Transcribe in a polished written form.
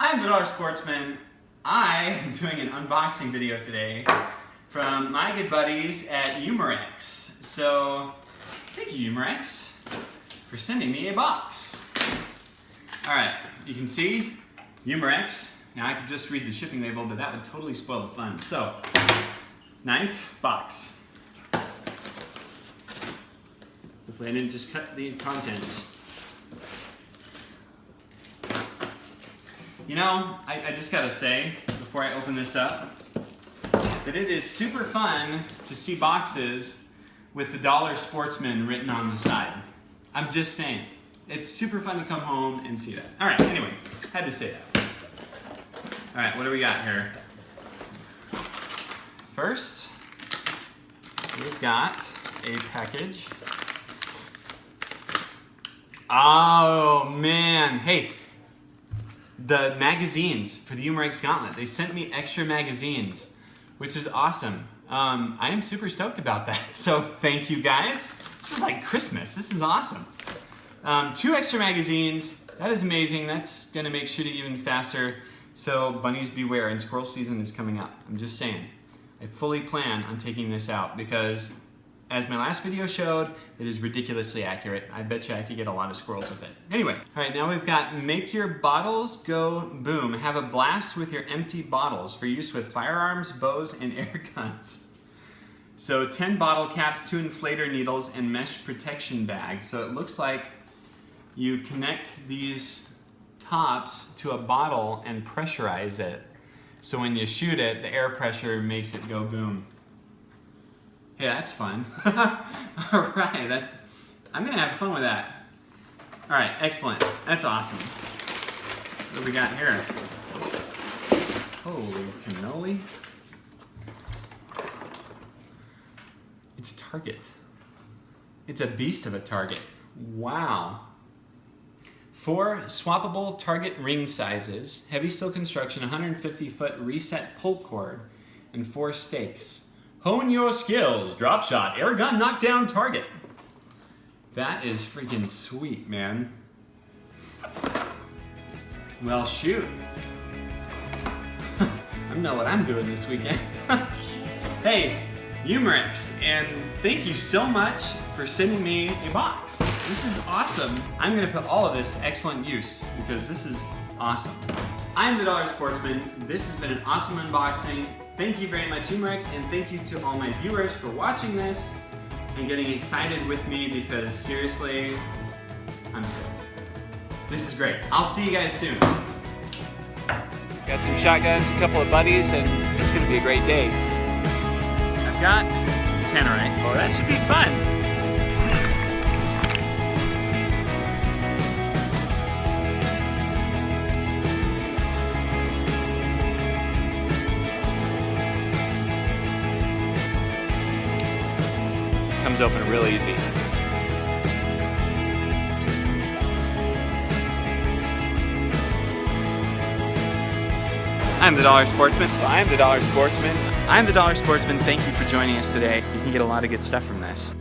I'm the Dollar Sportsman. I am doing an unboxing video today from my good buddies at UMAREX. So, thank you UMAREX for sending me a box. Alright, you can see UMAREX. Now I could just read the shipping label, but that would totally spoil the fun. So, knife, box. Hopefully I didn't just cut the contents. You know, I just gotta say, before I open this up, that it is super fun to see boxes with the Dollar Sportsman written on the side. I'm just saying. It's super fun to come home and see that. Alright, anyway, had to say that. Alright, what do we got here? First, we've got a package. Oh man, hey, the magazines for the UMAREX Gauntlet. They sent me extra magazines, which is awesome. I am super stoked about that, so thank you guys. This is like Christmas, this is awesome. 2 extra magazines, that is amazing. That's gonna make shooting even faster. So bunnies beware, and squirrel season is coming up. I'm just saying. I fully plan on taking this out because, as my last video showed, it is ridiculously accurate. I bet you I could get a lot of squirrels with it. Anyway, all right, now we've got make your bottles go boom. Have a blast with your empty bottles for use with firearms, bows, and air guns. So 10 bottle caps, 2 inflator needles, and mesh protection bag. So it looks like you connect these tops to a bottle and pressurize it. So when you shoot it, the air pressure makes it go boom. Hey, that's fun. All right, I'm gonna have fun with that. All right, excellent. That's awesome. What do we got here? Holy cannoli. It's a target. It's a beast of a target. Wow. 4 swappable target ring sizes, heavy steel construction, 150-foot reset pull cord, and 4 stakes. Hone your skills, drop shot, air gun, knockdown, target. That is freaking sweet, man. Well, shoot. I know what I'm doing this weekend. Hey, UMAREX, and thank you so much for sending me a box. This is awesome. I'm gonna put all of this to excellent use because this is awesome. I'm the Dollar Sportsman. This has been an awesome unboxing. Thank you very much, UMAREX, and thank you to all my viewers for watching this and getting excited with me because seriously, I'm stoked. This is great. I'll see you guys soon. Got some shotguns, a couple of buddies, and it's gonna be a great day. I've got tannerite. Oh, that should be fun. Comes open real easy. I'm the Dollar Sportsman. I'm the Dollar Sportsman. I'm the Dollar Sportsman. Thank you for joining us today. You can get a lot of good stuff from this.